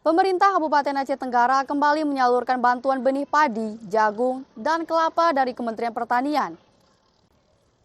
Pemerintah Kabupaten Aceh Tenggara kembali menyalurkan bantuan benih padi, jagung, dan kelapa dari Kementerian Pertanian.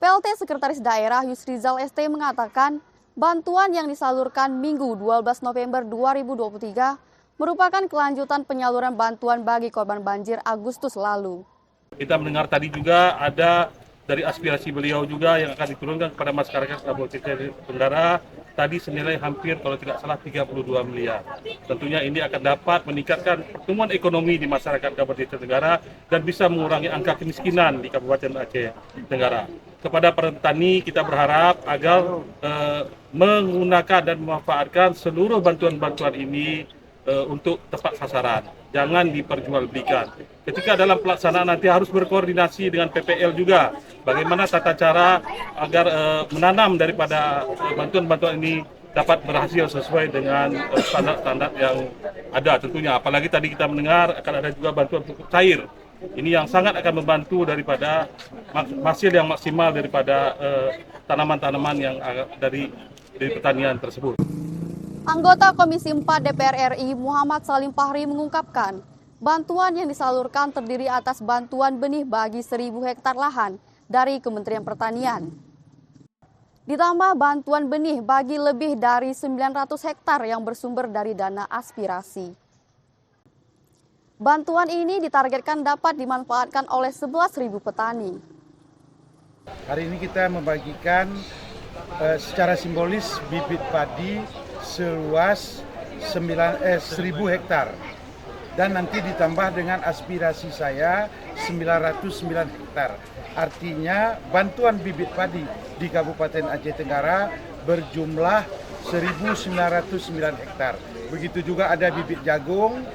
PLT Sekretaris Daerah Yusrizal ST mengatakan bantuan yang disalurkan Minggu 12 November 2023 merupakan kelanjutan penyaluran bantuan bagi korban banjir Agustus lalu. Kita mendengar tadi juga ada dari aspirasi beliau juga yang akan diturunkan kepada masyarakat Kabupaten Tenggara tadi senilai hampir kalau tidak salah 32 miliar. Tentunya ini akan dapat meningkatkan pertumbuhan ekonomi di masyarakat Kabupaten Tenggara dan bisa mengurangi angka kemiskinan di Kabupaten Aceh Tenggara. Kepada para petani kita berharap agar menggunakan dan memanfaatkan seluruh bantuan-bantuan ini untuk tepat sasaran, jangan diperjualbelikan. Ketika dalam pelaksanaan nanti harus berkoordinasi dengan PPL juga, bagaimana tata cara agar menanam daripada bantuan-bantuan ini dapat berhasil sesuai dengan standar-standar yang ada tentunya. Apalagi tadi kita mendengar akan ada juga bantuan pupuk cair. Ini yang sangat akan membantu daripada hasil yang maksimal daripada tanaman-tanaman yang dari pertanian tersebut. Anggota Komisi 4 DPR RI Muhammad Salim Fahri mengungkapkan, bantuan yang disalurkan terdiri atas bantuan benih bagi 1.000 hektar lahan dari Kementerian Pertanian. Ditambah bantuan benih bagi lebih dari 900 hektar yang bersumber dari dana aspirasi. Bantuan ini ditargetkan dapat dimanfaatkan oleh 11.000 petani. Hari ini kita membagikan secara simbolis bibit padi seluas 1.000 hektar dan nanti ditambah dengan aspirasi saya 909 hektar. Artinya bantuan bibit padi di Kabupaten Aceh Tenggara berjumlah 1.909 hektar. Begitu juga ada bibit jagung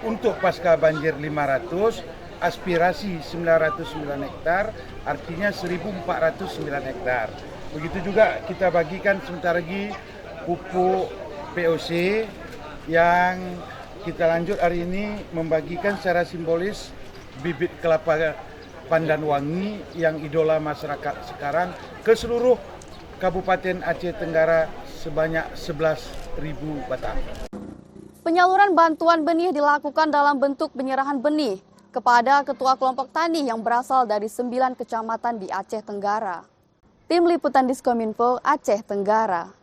untuk pasca banjir 500, aspirasi 909 hektar, artinya 1.409 hektar. Begitu juga kita bagikan sebentar lagi pupuk POC yang kita lanjut hari ini membagikan secara simbolis bibit kelapa pandan wangi yang idola masyarakat sekarang ke seluruh Kabupaten Aceh Tenggara sebanyak 11.000 batang. Penyaluran bantuan benih dilakukan dalam bentuk penyerahan benih kepada ketua kelompok tani yang berasal dari 9 kecamatan di Aceh Tenggara. Tim Liputan Diskominfo Aceh Tenggara.